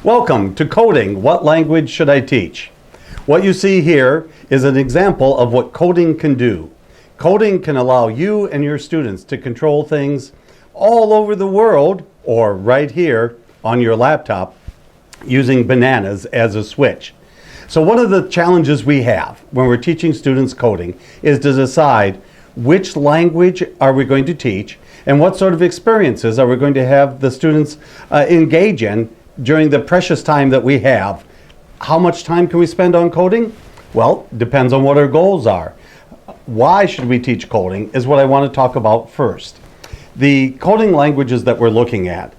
Welcome to Coding. What language should I teach? What you see here is an example of what coding can do. Coding can allow you and your students to control things all over the world or right here on your laptop using bananas as a switch. So one of the challenges we have when we're teaching students coding is to decide which language are we going to teach and what sort of experiences are we going to have the students engage in during the precious time that we have. How much time can we spend on coding? Well, depends on what our goals are. Why should we teach coding is what I want to talk about first. The coding languages that we're looking at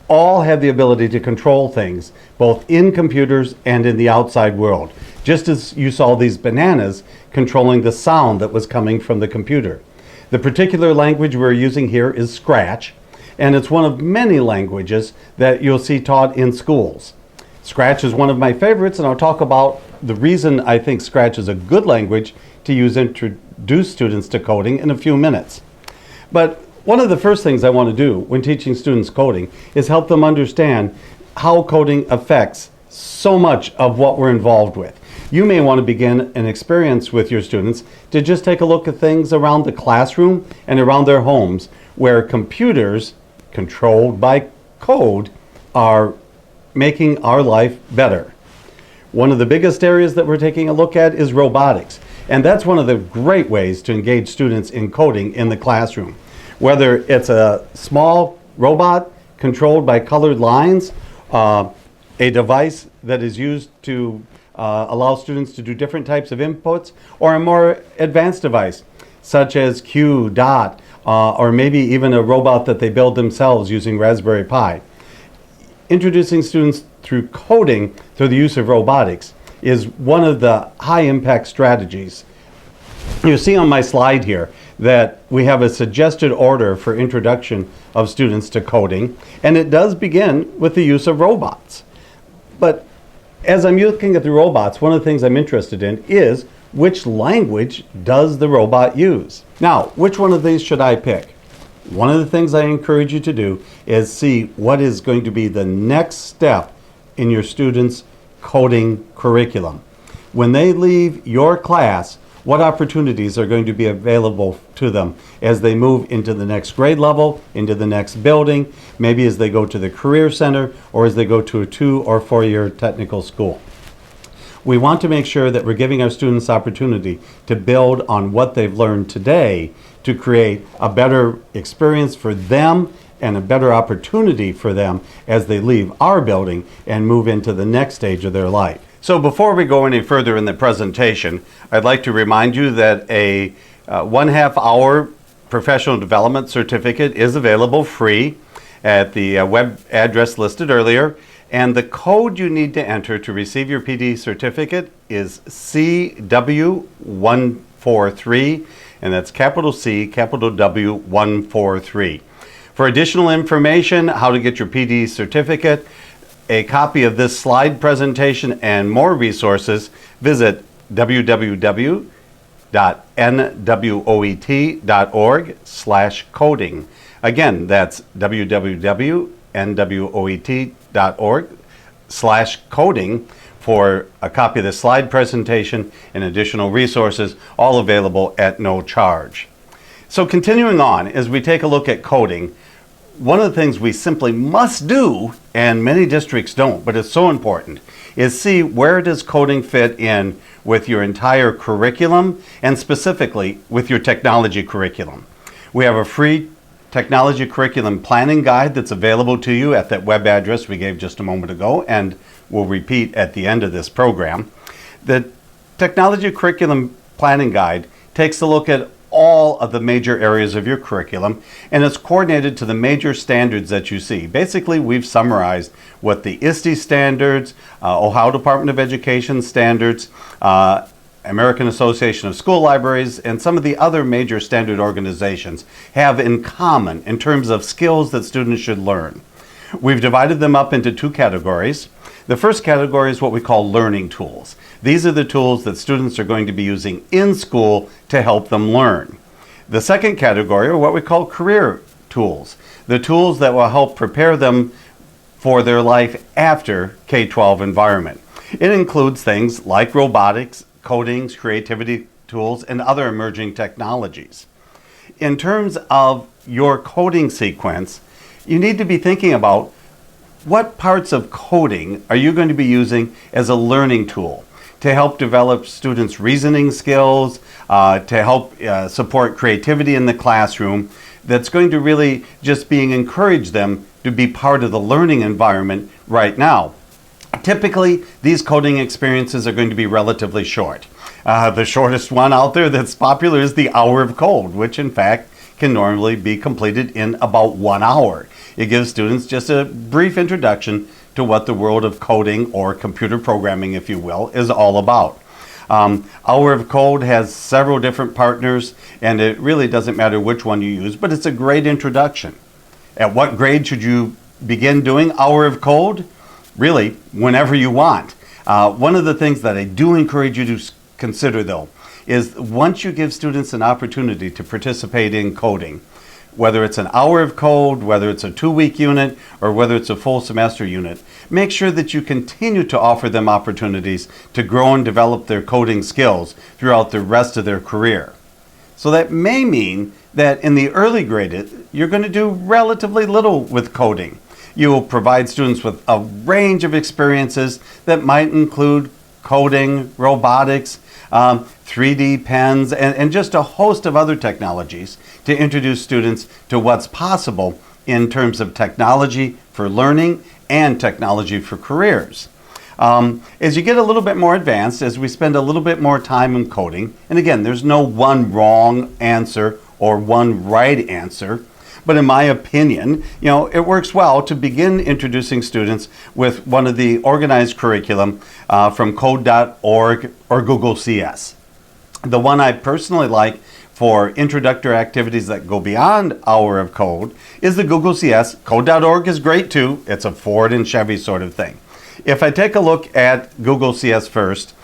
all have the ability to control things, both in computers and in the outside world, just as you saw these bananas controlling the sound that was coming from the computer. The particular language we're using here is Scratch, and it's one of many languages that you'll see taught in schools. Scratch is one of my favorites, and I'll talk about the reason I think Scratch is a good language to use to introduce students to coding in a few minutes. But one of the first things I want to do when teaching students coding is help them understand how coding affects so much of what we're involved with. You may want to begin an experience with your students to just take a look at things around the classroom and around their homes where computers controlled by code are making our life better. One of the biggest areas that we're taking a look at is robotics, and that's one of the great ways to engage students in coding in the classroom. Whether it's a small robot controlled by colored lines, a device that is used to allow students to do different types of inputs, or a more advanced device such as Q, Dot, or maybe even a robot that they build themselves using Raspberry Pi. Introducing students through coding through the use of robotics is one of the high impact strategies. You see on my slide here that we have a suggested order for introduction of students to coding, and it does begin with the use of robots. But as I'm looking at the robots, one of the things I'm interested in is which language does the robot use? Now, which one of these should I pick? One of the things I encourage you to do is see what is going to be the next step in your students' coding curriculum. When they leave your class, what opportunities are going to be available to them as they move into the next grade level, into the next building, maybe as they go to the career center, or as they go to a 2 or 4 year technical school. We want to make sure that we're giving our students opportunity to build on what they've learned today to create a better experience for them and a better opportunity for them as they leave our building and move into the next stage of their life. So before we go any further in the presentation, I'd like to remind you that a 1/2 hour professional development certificate is available free at the web address listed earlier. And the code you need to enter to receive your PD certificate is CW143, and that's capital C, capital W 143. For additional information, how to get your PD certificate, a copy of this slide presentation, and more resources, visit www.nwoet.org/coding. Again, that's www.nwoet.org/coding for a copy of the slide presentation and additional resources, all available at no charge. So continuing on, as we take a look at coding, one of the things we simply must do, and many districts don't, but it's so important, is see where does coding fit in with your entire curriculum and specifically with your technology curriculum. We have a free technology curriculum planning guide that's available to you at that web address we gave just a moment ago and will repeat at the end of this program. The technology curriculum planning guide takes a look at all of the major areas of your curriculum, and it's coordinated to the major standards that you see. Basically, we've summarized what the ISTE standards, Ohio Department of Education standards, American Association of School Libraries, and some of the other major standard organizations have in common in terms of skills that students should learn. We've divided them up into 2 categories. The first category is what we call learning tools. These are the tools that students are going to be using in school to help them learn. The second category are what we call career tools, the tools that will help prepare them for their life after K-12 environment. It includes things like robotics, coding, creativity tools, and other emerging technologies. In terms of your coding sequence, you need to be thinking about what parts of coding are you going to be using as a learning tool to help develop students' reasoning skills, to help support creativity in the classroom, that's going to really just encourage them to be part of the learning environment right now. Typically, these coding experiences are going to be relatively short. The shortest one out there that's popular is the hour of code, which in fact can normally be completed in about 1 hour. It gives students just a brief introduction to what the world of coding, or computer programming, if you will, is all about. Hour of Code has several different partners, and it really doesn't matter which one you use, but it's a great introduction. At what grade should you begin doing Hour of Code? Really, whenever you want. One of the things that I do encourage you to consider, though, is once you give students an opportunity to participate in coding, whether it's an hour of code, whether it's a 2-week unit, or whether it's a full semester unit, make sure that you continue to offer them opportunities to grow and develop their coding skills throughout the rest of their career. So that may mean that in the early grade, you're going to do relatively little with coding. You will provide students with a range of experiences that might include coding, robotics, 3D pens, and just a host of other technologies to introduce students to what's possible in terms of technology for learning and technology for careers. As you get a little bit more advanced, as we spend a little bit more time in coding, and again, there's no one wrong answer or one right answer, but in my opinion, it works well to begin introducing students with one of the organized curriculum from Codeorg or Google CS. The one I personally like for introductory activities that go beyond Hour of Code is the Google CS. Codeorg is great too. It's a Ford and Chevy sort of thing. If I take a look at Google CS first,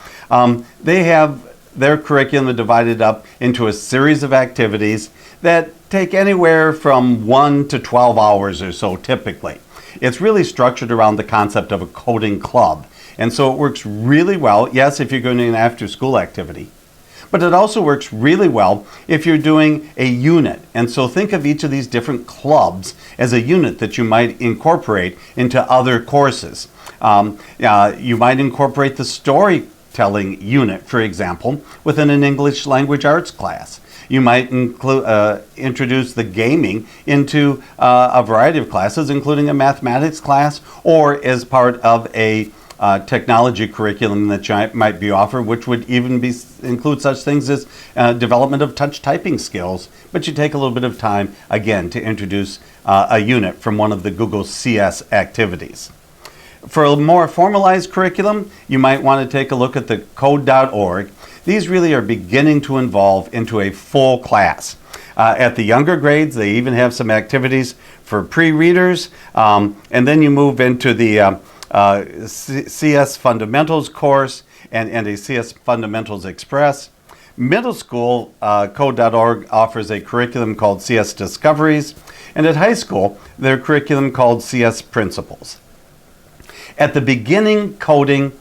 they have their curriculum divided up into a series of activities that take anywhere from 1 to 12 hours or so typically. It's really structured around the concept of a coding club. And so it works really well, yes, if you're going to an after-school activity. But it also works really well if you're doing a unit. And so think of each of these different clubs as a unit that you might incorporate into other courses. You might incorporate the storytelling unit, for example, within an English language arts class. You might introduce the gaming into a variety of classes, including a mathematics class, or as part of a technology curriculum that you might be offered, which would even include such things as development of touch typing skills. But you take a little bit of time, again, to introduce a unit from one of the Google CS activities. For a more formalized curriculum, you might want to take a look at the Codeorg. These really are beginning to evolve into a full class. At the younger grades, they even have some activities for pre-readers, and then you move into the CS Fundamentals course and a CS Fundamentals Express. Middle school, Codeorg offers a curriculum called CS Discoveries, and at high school, their curriculum called CS Principles. At the beginning coding,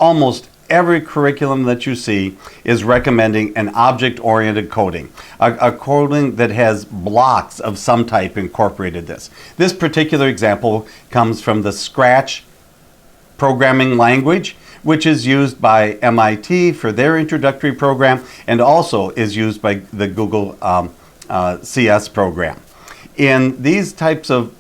almost every curriculum that you see is recommending an object-oriented coding, a coding that has blocks of some type incorporated this. This particular example comes from the Scratch programming language, which is used by MIT for their introductory program and also is used by the Google CS program. In these types of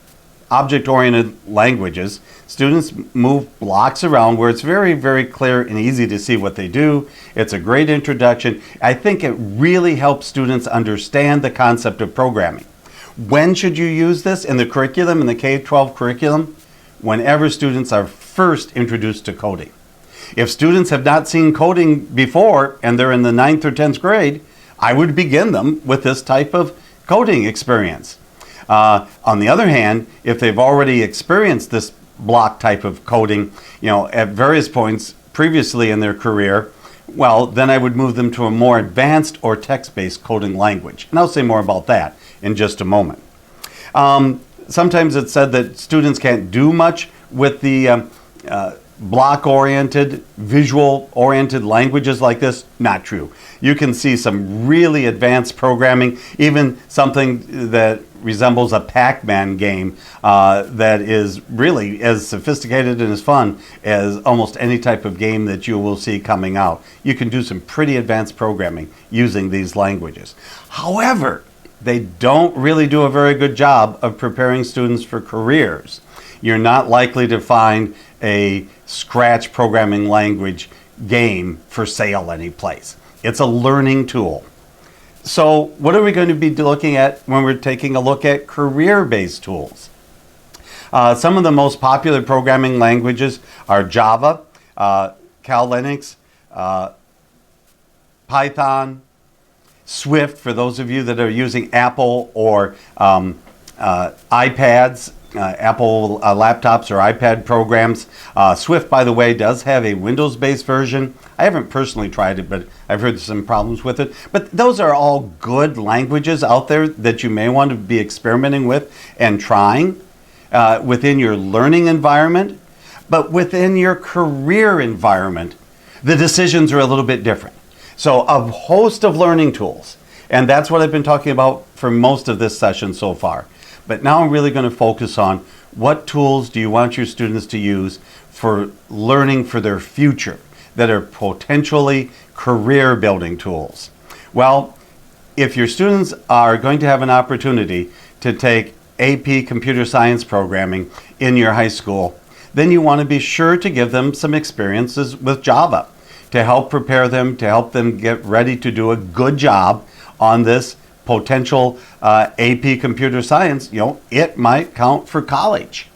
object-oriented languages, students move blocks around where it's very, very clear and easy to see what they do. It's a great introduction. I think it really helps students understand the concept of programming. When should you use this in the curriculum, in the K-12 curriculum? Whenever students are first introduced to coding. If students have not seen coding before and they're in the 9th or 10th grade, I would begin them with this type of coding experience. On the other hand, if they've already experienced this block type of coding, at various points previously in their career, well, then I would move them to a more advanced or text-based coding language. And I'll say more about that in just a moment. Sometimes it's said that students can't do much with the block-oriented, visual-oriented languages like this? Not true. You can see some really advanced programming, even something that resembles a Pac-Man game that is really as sophisticated and as fun as almost any type of game that you will see coming out. You can do some pretty advanced programming using these languages. However, they don't really do a very good job of preparing students for careers. You're not likely to find a Scratch programming language game for sale anyplace. It's a learning tool. So what are we going to be looking at when we're taking a look at career-based tools? Some of the most popular programming languages are Java, Cal Linux, Python, Swift for those of you that are using Apple or iPads, Apple laptops or iPad programs. Swift, by the way, does have a Windows-based version. I haven't personally tried it, but I've heard some problems with it. But those are all good languages out there that you may want to be experimenting with and trying within your learning environment. But within your career environment, the decisions are a little bit different. So a host of learning tools, and that's what I've been talking about for most of this session so far. But now I'm really going to focus on what tools do you want your students to use for learning for their future that are potentially career building tools. Well, if your students are going to have an opportunity to take AP Computer Science programming in your high school, then you want to be sure to give them some experiences with Java to help prepare them, to help them get ready to do a good job on this potential AP Computer Science. It might count for college.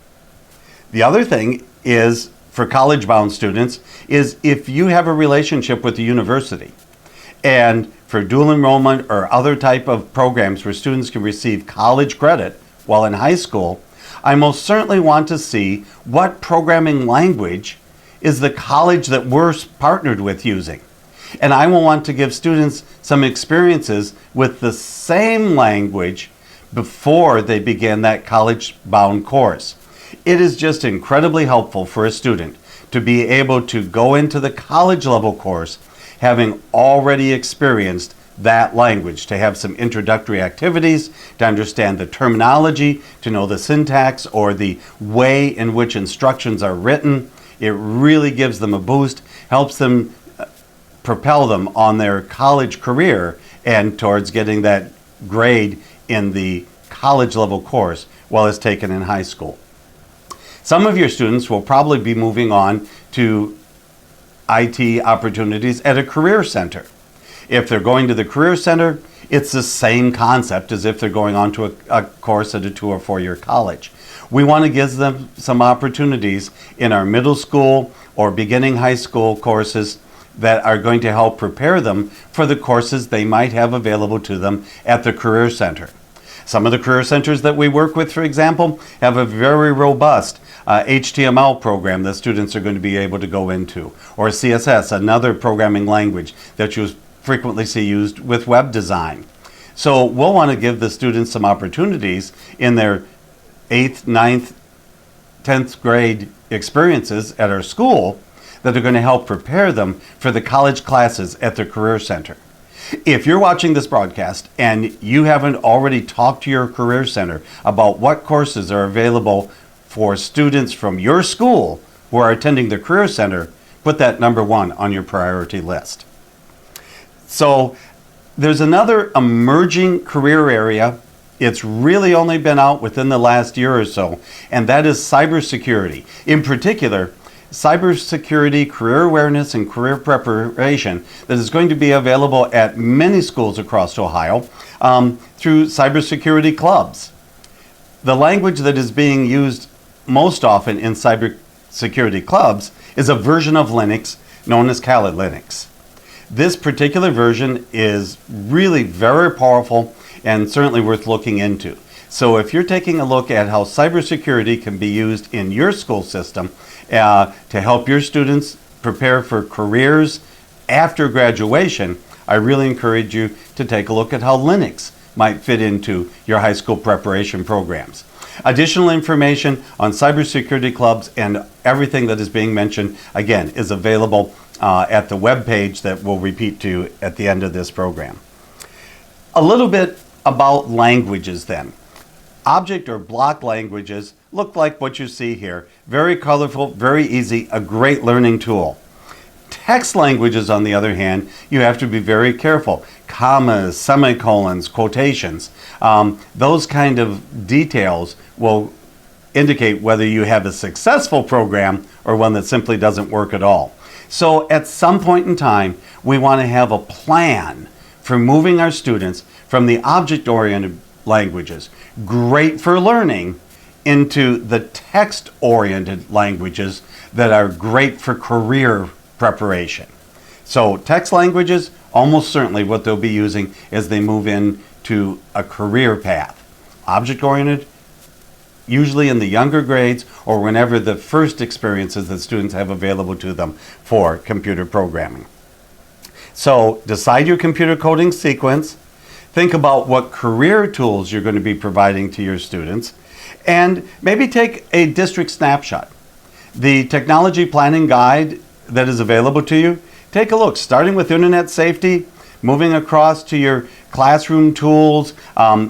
The other thing is, for college-bound students, is if you have a relationship with the university, and for dual enrollment or other type of programs where students can receive college credit while in high school, I most certainly want to see what programming language is the college that we're partnered with using. And I will want to give students some experiences with the same language before they begin that college-bound course. It is just incredibly helpful for a student to be able to go into the college level course having already experienced that language, to have some introductory activities, to understand the terminology, to know the syntax or the way in which instructions are written. It really gives them a boost, helps them propel them on their college career and towards getting that grade in the college level course while it's taken in high school. Some of your students will probably be moving on to IT opportunities at a career center. If they're going to the career center, it's the same concept as if they're going on to a course at a 2 or 4 year college. We want to give them some opportunities in our middle school or beginning high school courses that are going to help prepare them for the courses they might have available to them at the career center. Some of the career centers that we work with, for example, have a very robust HTML program that students are going to be able to go into, or CSS, another programming language that you frequently see used with web design. So we'll want to give the students some opportunities in their 8th, 9th, 10th grade experiences at our school that are going to help prepare them for the college classes at the Career Center. If you're watching this broadcast and you haven't already talked to your Career Center about what courses are available for students from your school who are attending the Career Center, put that number 1 on your priority list. So there's another emerging career area. It's really only been out within the last year or so, and that is cybersecurity. In particular, cybersecurity, career awareness, and career preparation that is going to be available at many schools across Ohio through cybersecurity clubs. The language that is being used most often in cybersecurity clubs is a version of Linux known as Cal Linux. This particular version is really very powerful and certainly worth looking into. So if you're taking a look at how cybersecurity can be used in your school system to help your students prepare for careers after graduation, I really encourage you to take a look at how Linux might fit into your high school preparation programs. Additional information on cybersecurity clubs and everything that is being mentioned, again, is available at the web page that we'll repeat to you at the end of this program. A little bit about languages then. Object or block languages look like what you see here. Very colorful, very easy, a great learning tool. Text languages, on the other hand, you have to be very careful. Commas, semicolons, quotations, those kind of details will indicate whether you have a successful program or one that simply doesn't work at all. So at some point in time, we want to have a plan for moving our students from the object-oriented languages, great for learning, into the text-oriented languages that are great for career preparation. So text languages, almost certainly what they'll be using as they move into a career path. Object-oriented, usually in the younger grades or whenever the first experiences that students have available to them for computer programming. So decide your computer coding sequence, think about what career tools you're going to be providing to your students, and maybe take a district snapshot. The technology planning guide that is available to you, take a look, starting with internet safety, moving across to your classroom tools,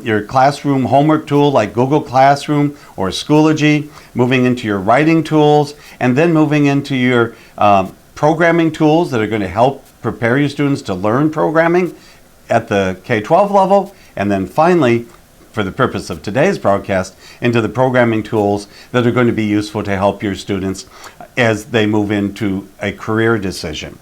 your classroom homework tool like Google Classroom or Schoology, moving into your writing tools, and then moving into your programming tools that are going to help prepare your students to learn programming at the K-12 level, and then finally, for the purpose of today's broadcast, into the programming tools that are going to be useful to help your students as they move into a career decision.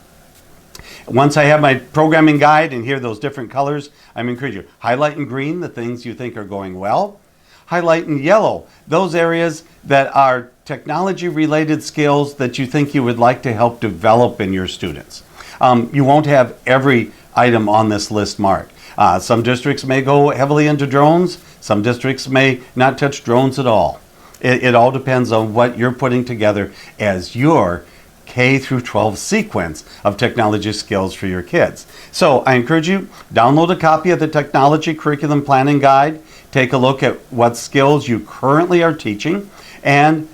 Once I have my programming guide and hear those different colors, I'm encouraging you. Highlight in green the things you think are going well. Highlight in yellow those areas that are technology-related skills that you think you would like to help develop in your students. You won't have every item on this list marked. Some districts may go heavily into drones. Some districts may not touch drones at all. It all depends on what you're putting together as your K through 12 sequence of technology skills for your kids. So I encourage you, download a copy of the Technology Curriculum Planning Guide. Take a look at what skills you currently are teaching and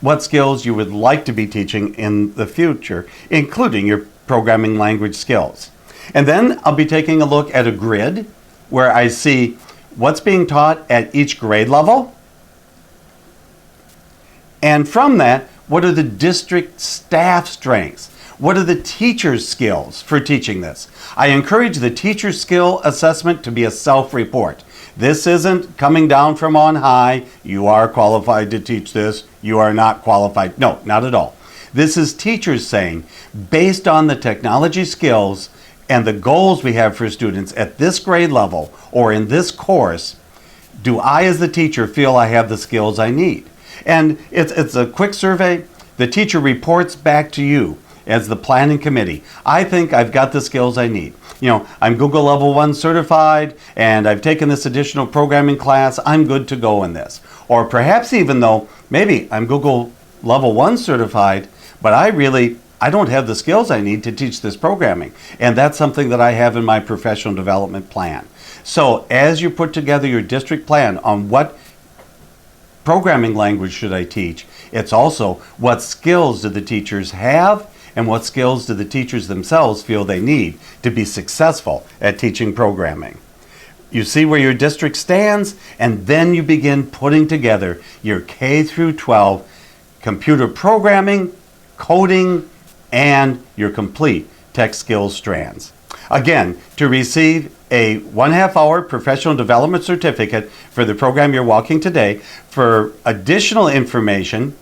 what skills you would like to be teaching in the future, including your programming language skills. And then I'll be taking a look at a grid where I see what's being taught at each grade level. And from that, what are the district staff strengths? What are the teacher's skills for teaching this? I encourage the teacher skill assessment to be a self-report. This isn't coming down from on high. You are qualified to teach this. You are not qualified. No, not at all. This is teachers saying, based on the technology skills and the goals we have for students at this grade level or in this course, do I as the teacher feel I have the skills I need? And it's a quick survey. The teacher reports back to you as the planning committee. I think I've got the skills I need. You know, I'm Google Level 1 certified and I've taken this additional programming class. I'm good to go in this. Or perhaps even though maybe I'm Google Level 1 certified, but I don't have the skills I need to teach this programming. And that's something that I have in my professional development plan. So as you put together your district plan on what programming language should I teach, it's also what skills do the teachers have and what skills do the teachers themselves feel they need to be successful at teaching programming. You see where your district stands, and then you begin putting together your K through 12 computer programming, coding, and your complete tech skills strands. Again, to receive a 1/2 hour professional development certificate for the program you're walking today, for additional information,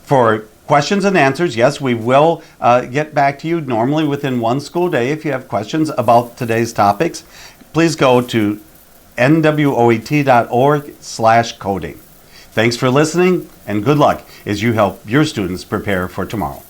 for questions and answers, yes, we will get back to you normally within one school day if you have questions about today's topics. Please go to nwoet.org/coding. Thanks for listening, and good luck as you help your students prepare for tomorrow.